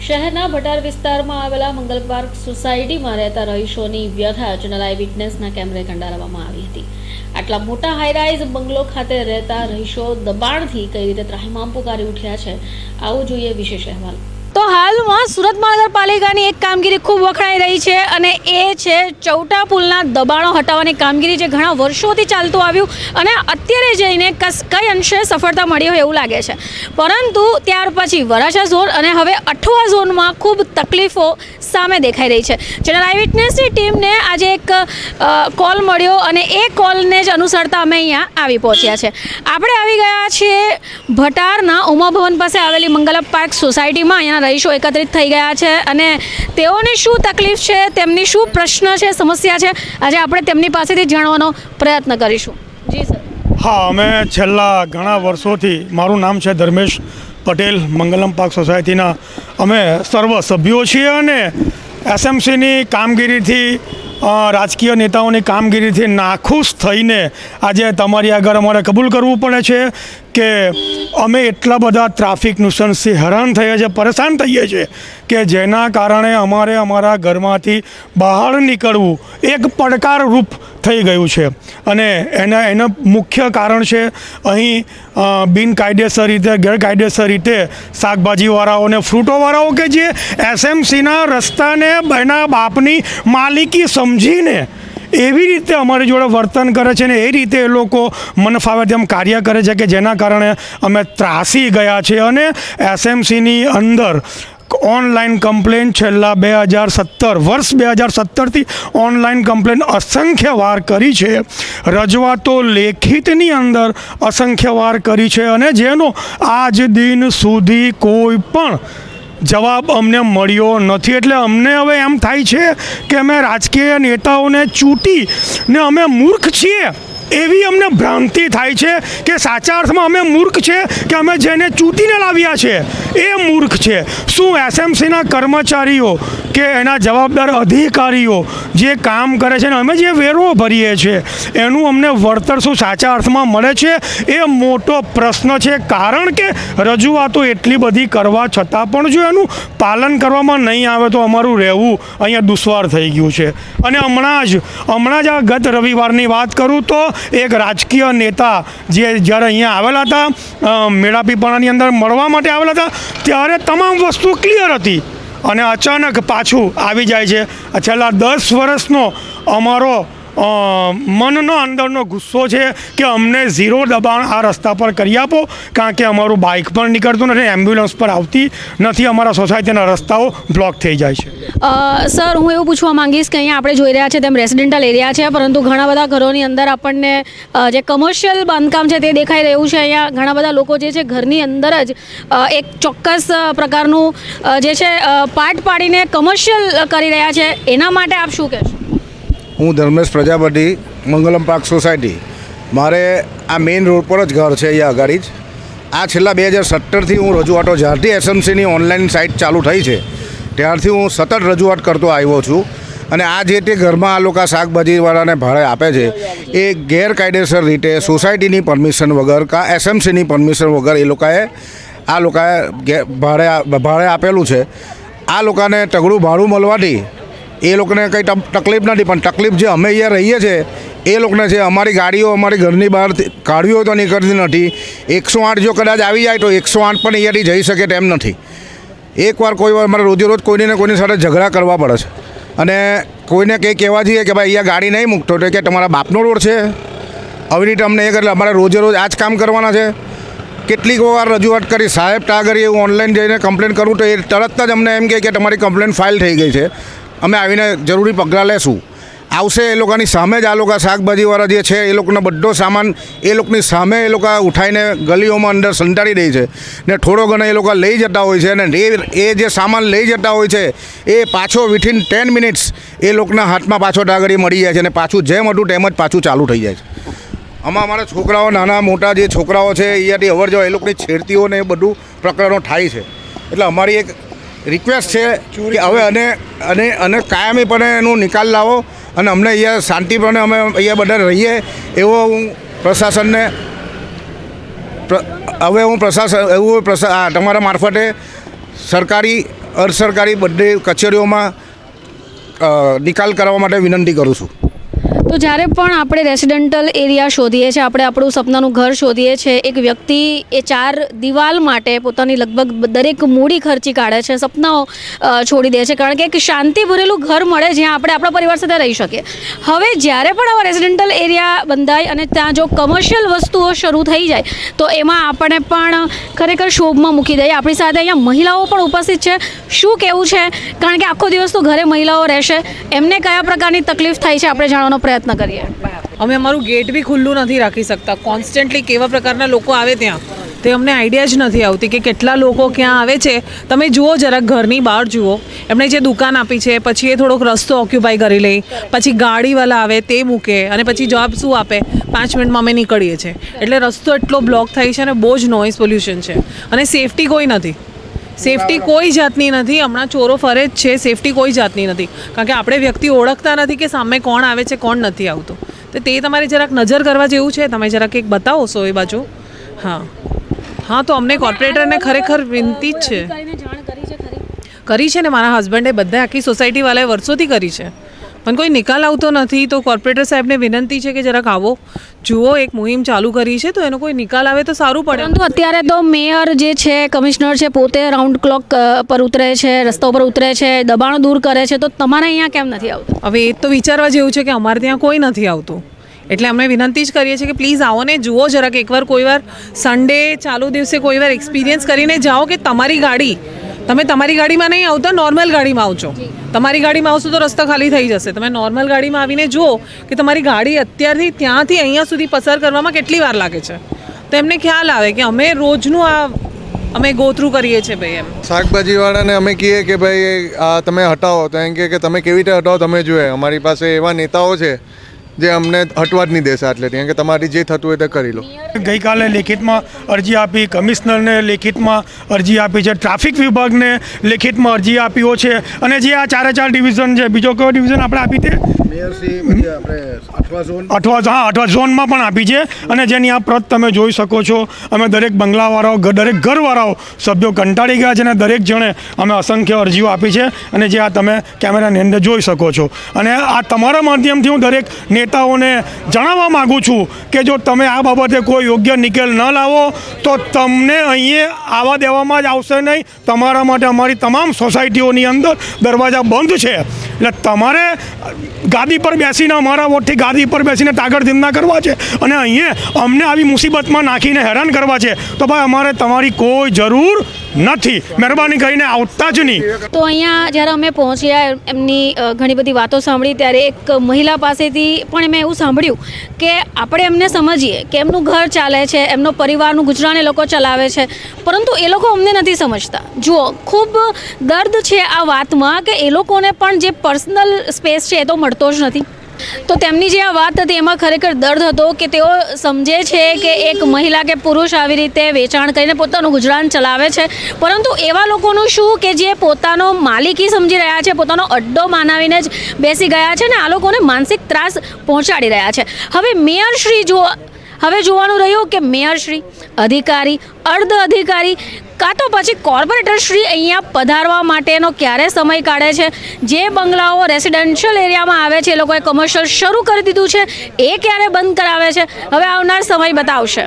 શહેરના ભટાર વિસ્તારમાં આવેલા મંગલ પાર્ક સોસાયટીમાં રહેતા રહીશોની વ્યથા ચેનલ આઈ વિટનેસના કેમેરે કંડારવામાં આવી હતી। આટલા મોટા હાઈરાઇઝ બંગલો ખાતે રહેતા રહીશો દબાણથી કઈ રીતે ત્રાહિમામ પુકારી ઉઠ્યા છે, આવું જોઈએ વિશેષ અહેવાલ। તો હાલમાં સુરત મહાનગરપાલિકાની એક કામગીરી ખૂબ વખણાઈ રહી છે અને એ છે ચૌટા પુલના દબાણો હટાવવાની કામગીરી, જે ઘણા વર્ષોથી ચાલતું આવ્યું અને અત્યારે જઈને કઈ અંશે સફળતા મળી હોય એવું લાગે છે, પરંતુ ત્યાર પછી વરાછા ઝોન અને હવે અઠવા ઝોનમાં ખૂબ તકલીફો સામે દેખાઈ રહી છે। ચેનલ આઈ વિટનેસની ટીમને આજે એક કોલ મળ્યો અને એ કોલને જ અનુસરતા અમે અહીંયા આવી પહોંચ્યા છે। આપણે આવી ગયા છીએ ભટારના ઉમા ભવન પાસે આવેલી મંગલ પાર્ક સોસાયટીમાં। અહીંયા રહીશો એકત્રિત થઈ ગયા છે અને તેઓને શું તકલીફ છે, તેમની શું પ્રશ્ન છે, સમસ્યા છે, આજે આપણે તેમની પાસેથી જાણવાનો પ્રયત્ન કરીશું। જી સર। હા, અમે છેલ્લા ઘણા વર્ષોથી, મારું નામ છે ધર્મેશ પટેલ, મંગલમ પાર્ક સોસાયટીના અમે સર્વ સભ્યો છીએ અને એસએમસીની કામગીરીથી, રાજકીય નેતાઓની કામગીરીથી નાખુશ થઈને આજે તમારી આગળ અમારે કબૂલ કરવું પડે છે કે અમે એટલા બધા ટ્રાફિક નુસન્સથી હેરાન થઈએ છીએ, પરેશાન થઈએ છીએ કે જેના કારણે અમારે અમારા ઘરમાંથી બહાર નીકળવું એક પડકારરૂપ થઈ ગયું છે। અને એનું મુખ્ય કારણ છે અહીં બિનકાયદેસર રીતે, ગેરકાયદેસર રીતે શાકભાજીવાળાઓ ને ફ્રૂટોવાળાઓ કે જે એસએમસીના રસ્તાને એના બાપની માલિકી સમજીને એવી રીતે અમારી જોડે વર્તન કરે છે ને એ રીતે એ લોકો મન ફાવે તેમ કાર્ય કરે છે કે જેના કારણે અમે ત્રાસી ગયા છે અને એસએમસીની અંદર ઓનલાઈન કમ્પ્લેન છેલ્લા 2017થી ઓનલાઈન કમ્પ્લેન અસંખ્ય વાર કરી છે, રજૂઆતો લેખિતની અંદર અસંખ્ય વાર કરી છે અને જેનો આજ દિન સુધી કોઈ પણ જવાબ અમને મળ્યો નથી। એટલે અમને હવે એમ થાય છે કે અમે રાજકીય નેતાઓને ચૂંટીને અમે મૂર્ખ છીએ એવી અમને ભ્રાંતિ થાય છે કે સાચા અર્થમાં અમે મૂર્ખ છે કે અમે જેને ચૂંટીને લાવ્યા છે એ મૂર્ખ છે। શું એસએમસીના કર્મચારીઓ કે એના જવાબદાર અધિકારીઓ જે કામ કરે છે ને અમે જે વેરો ભરીએ છીએ એનું અમને વળતર શું સાચા અર્થમાં મળે છે એ મોટો પ્રશ્ન છે। કારણ કે રજૂઆતો એટલી બધી કરવા છતાં પણ જો એનું પાલન કરવામાં નહીં આવે તો અમારું રહેવું અહીંયા દુશ્વાર થઈ ગયું છે। અને હમણાં જ આ ગત રવિવારની વાત કરું તો એક રાજકીય નેતા જે જ્યારે અહીંયા આવેલા હતા, મેળાપીપળાની અંદર મળવા માટે આવેલા હતા, ત્યારે તમામ વસ્તુ ક્લિયર હતી અને અચાનક પાછું આવી જાય છે। છેલ્લા 10 વર્ષનો અમારો મનનો અંદરનો ગુસ્સો છે કે અમને ઝીરો દબાણ આ રસ્તા પર કરી આપો, કારણ કે અમારું બાઇક પણ નીકળતું નથી, એમ્બ્યુલન્સ પર આવતી નથી, અમારા સોસાયટીના રસ્તાઓ બ્લોક થઈ જાય છે। સર, હું એવું પૂછવા માંગીશ કે અહીંયા આપણે જોઈ રહ્યા છીએ તેમ રેસિડેન્ટલ એરિયા છે, પરંતુ ઘણા બધા ઘરોની અંદર આપણને જે કમર્શિયલ બાંધકામ છે તે દેખાઈ રહ્યું છે। અહીંયા ઘણા બધા લોકો જે છે ઘરની અંદર જ એક ચોક્કસ પ્રકારનું જે છે પાર્ટ પાડીને કમર્શિયલ કરી રહ્યા છે, એના માટે આપ શું કહેશો? હું ધર્મેશ પ્રજાપતિ, મંગલમ પાર્ક સોસાયટી। મારે આ મેઇન રોડ પર જ ઘર છે, અહીંયા આગળ જ। આ છેલ્લા 2017થી હું રજૂઆતો, જ્યારથી એસએમસીની ઓનલાઈન સાઇટ ચાલુ થઈ છે ત્યારથી હું સતત રજૂઆત કરતો આવ્યો છું અને આ જે તે ઘરમાં આ લોકો શાકભાજીવાળાને ભાડે આપે છે એ ગેરકાયદેસર રીતે સોસાયટીની પરમિશન વગર કાં એસએમસીની પરમિશન વગર એ લોકોએ ભાડે આપેલું છે। આ લોકોને તગડું ભાડું મળવાથી એ લોકોને કંઈ તકલીફ નથી, પણ તકલીફ જે અમે અહીંયા રહીએ છીએ એ લોકોને છે। અમારી ગાડીઓ અમારી ઘરની બહાર કાઢવી હોય તો નીકળતી નથી। 108 જો કદાચ આવી જાય તો 108 પણ અહીંયાથી જઈ શકે તેમ નથી। એકવાર કોઈ વાર અમારે રોજે રોજ કોઈને કોઈની સાથે ઝઘડા કરવા પડે છે અને કોઈને કંઈ કહેવા જઈએ કે ભાઈ અહીંયા ગાડી નહીં મૂકતો તો કે તમારા બાપનો રોડ છે, આવી રીતે અમને એ એટલે અમારે રોજે રોજ આ જ કામ કરવાના છે। કેટલીક વાર રજૂઆત કરી, સાહેબ ટાગરી એવું ઓનલાઈન જઈને કમ્પ્લેન કરું તો એ તરત જ અમને એમ કહે કે તમારી કમ્પ્લેન ફાઇલ થઈ ગઈ છે, અમે આવીને જરૂરી પગલાં લેશું। આવશે એ લોકોની સામે જ આ લોકો શાકભાજીવાળા જે છે એ લોકોનો બધો સામાન એ લોકોની સામે એ લોકો ઉઠાવીને ગલીઓમાં અંદર સંતાડી દે છે ને થોડો ઘણો એ લોકો લઈ જતા હોય છે અને એ જે સામાન લઈ જતા હોય છે એ પાછો વિથિન 10 મિનિટ્સ એ લોકોના હાથમાં પાછો ટાગરી મળી જાય છે અને પાછું જેમ હતું તેમ જ પાછું ચાલુ થઈ જાય છે। આમાં અમારા છોકરાઓ, નાના મોટા જે છોકરાઓ છે અહીંયાથી અવર જવર એ લોકોની છેડતીઓ ને એ બધું પ્રકરણો થાય છે। એટલે અમારી એક રિક્વેસ્ટ છે કે હવે અને કાયમીપણે એનો નિકાલ લાવો અને અમને અહીંયા શાંતિપણે અમે અહીંયા બધા રહીએ એવો હું પ્રશાસનને તમારા મારફતે સરકારી અસરકારી બધી કચેરીઓમાં નિકાલ કરવા માટે વિનંતી કરું છું. તો જ્યારે પણ આપણે રેસિડેન્ટલ એરિયા શોધીએ છીએ, આપણે આપણું સપનાનું ઘર શોધીએ છીએ, એક વ્યક્તિ એ 4 દિવાલ માટે પોતાની લગભગ દરેક મૂડી ખર્ચી કાઢે છે, સપનાઓ છોડી દે છે, કારણ કે એક શાંતિ ભરેલું ઘર મળે જ્યાં આપણે આપણા પરિવાર સાથે રહી શકીએ. હવે જ્યારે પણ આવા રેસિડેન્ટલ એરિયા બંધાય અને ત્યાં જો કમર્શિયલ વસ્તુઓ શરૂ થઈ જાય તો એમાં આપણે પણ ખરેખર શોભમાં મૂકી દઈએ. આપણી સાથે અહીંયા મહિલાઓ પણ ઉપસ્થિત છે. શું કહેવું છે, કારણ કે આખો દિવસ તો ઘરે મહિલાઓ રહેશે, એમને કયા પ્રકારની તકલીફ થાય છે આપણે જાણવાનો પ્રયત્ન કરીએ. અમે અમારું ગેટ બી ખુલ્લું નથી રાખી શકતા. કોન્સ્ટન્ટલી કેવા પ્રકારના લોકો આવે ત્યાં તે અમને આઈડિયા જ નથી આવતી કે કેટલા લોકો ક્યાં આવે છે. તમે જુઓ જરાક ઘરની બહાર જુઓ, એમણે જે દુકાન આપી છે પછી એ થોડોક રસ્તો ઓક્યુપાય કરી લે, પછી ગાડીવાળા આવે તે મૂકે અને પછી જવાબ શું આપે, 5 મિનિટમાં અમે નીકળીએ છીએ. એટલે રસ્તો એટલો બ્લોક થાય છે અને બહુ જ નોઇઝ પોલ્યુશન છે અને સેફટી કોઈ નથી. સેફટી કોઈ જાતની નથી. હમણાં ચોરો ફરે જ છે, સેફટી કોઈ જાતની નથી, કારણ કે આપણે વ્યક્તિ ઓળખતા નથી કે સામે કોણ આવે છે કોણ નથી આવતું. તો તે તમારે જરાક નજર કરવા જેવું છે. તમે જરાક એક બતાવો છો એ બાજુ. હા, તો અમને કોર્પોરેટરને ખરેખર વિનંતી જ છે. કરી છે ને, મારા હસબન્ડે બધા આખી સોસાયટીવાળાએ વર્ષોથી કરી છે, પણ કોઈ નિકાલ આવતો નથી. તો કોર્પોરેટર સાહેબને વિનંતી છે કે જરાક આવો જુઓ, એક મુહિમ ચાલુ કરી છે તો એનો કોઈ નિકાલ આવે તો સારું પડે. પરંતુ અત્યારે તો મેયર જે છે, કમિશનર છે, પોતે રાઉન્ડ ક્લોક પર ઉતરે છે, રસ્તા ઉપર ઉતરે છે, દબાણો દૂર કરે છે, તો તમારે અહીંયા કેમ નથી આવતું? હવે એ તો વિચારવા જેવું છે કે અમારે ત્યાં કોઈ નથી આવતું, એટલે અમે વિનંતી જ કરીએ છીએ કે પ્લીઝ આવો ને જુઓ જરાક એકવાર. કોઈવાર સન્ડે ચાલુ દિવસે કોઈવાર એક્સપિરિયન્સ કરીને જાઓ કે તમારી ગાડી, તમે તમારી ગાડીમાં નહીં આવતા, નોર્મલ ગાડીમાં આવજો. તમારી ગાડીમાં આવશો તો રસ્તા ખાલી થઈ જશે. તમે નોર્મલ ગાડીમાં આવીને જુઓ કે તમારી ગાડી અત્યારથી ત્યાંથી અહીંયા સુધી પસાર કરવામાં કેટલી વાર લાગે છે, તો એમને ખ્યાલ આવે કે અમે રોજનું અમે ગો થ્રુ કરીએ છીએ ભાઈ. એમ શાકભાજીવાળાને અમે કહીએ કે ભાઈ આ તમે હટાવો, તો એમ કે તમે કેવી રીતે હટાવો તમે જોઈએ. અમારી પાસે એવા નેતાઓ છે જે અમને હટવા જ નહીં દેશે આટલેથી, કેમ કે તમારી જે થતું હોય તે કરી લો. ગઈકાલે લેખિતમાં અરજી આપી, કમિશનરને લેખિતમાં અરજી આપી છે, ટ્રાફિક વિભાગને લેખિતમાં અરજી આપીઓ છે, અને જે આ 4 ડિવિઝન છે, બીજો કયો ડિવિઝન આપણે આપી તે અઠવા ઝોનમાં પણ આપી છે. અને જેની આ પ્રત તમે જોઈ શકો છો. અમે દરેક બંગલાવાળાઓ, દરેક ઘરવાળાઓ સભ્યો કંટાળી ગયા છે અને દરેક જણે અમે અસંખ્ય અરજીઓ આપી છે, અને જે આ તમે કેમેરાની અંદર જોઈ શકો છો. અને આ તમારા માધ્યમથી હું દરેક નેતાઓને જણાવવા માગું છું કે જો તમે આ બાબતે કોઈ યોગ્ય નિકાલ ન લાવો તો તમને અહીંયા આવવા દેવામાં જ આવશે નહીં. તમારા માટે અમારી તમામ સોસાયટીઓની અંદર દરવાજા બંધ છે. એટલે તમારે ગાદી પર બેસીને, અમારા વોટથી ગાદી પર બેસીને તાગડધીમના કરવા છે અને અહીંયા અમને આવી મુસીબતમાં નાખીને હેરાન કરવા છે, તો ભાઈ અમારે તમારી કોઈ જરૂર નથી. મહેરબાની કરીને આવતા જ નહીં. તો અહીંયા જ્યારે અમે પહોંચ્યા, એમની ઘણી બધી વાતો સાંભળી, ત્યારે એક મહિલા પાસેથી પણ મેં એવું સાંભળ્યું કે આપણે એમને સમજીએ કે એમનું ઘર ચાલે છે, એમનો પરિવારનું ગુજરાન એ લોકો ચલાવે છે, પરંતુ એ લોકો અમને નથી સમજતા. જુઓ, ખૂબ દર્દ છે આ વાતમાં કે એ લોકોને પણ જે પર્સનલ સ્પેસ છે એ તો મળતો જ નથી. તો તેમની જે આ વાત હતી એમાં ખરેખર દર્દ હતો કે તેઓ સમજે છે કે એક મહિલા કે પુરુષ આવી રીતે વેચાણ કરીને પોતાનું ગુજરાન ચલાવે છે, પરંતુ એવા લોકોનું શું કે જે પોતાનો માલિકી સમજી રહ્યા છે, પોતાનો અડ્ડો માનાવીને જ બેસી ગયા છે ને આ લોકોને માનસિક ત્રાસ પહોંચાડી રહ્યા છે. હવે મેયરશ્રી હવે જોવાનું રહ્યું કે મેયરશ્રી, અધિકારી, અર્ધ અધિકારી કાં તો પછી કોર્પોરેટરશ્રી અહીંયા પધારવા માટેનો ક્યારે સમય કાઢે છે. જે બંગલાઓ રેસિડેન્શિયલ એરિયામાં આવે છે, એ લોકોએ કમર્શિયલ શરૂ કરી દીધું છે, એ ક્યારે બંધ કરાવે છે, હવે આવનાર સમય બતાવશે.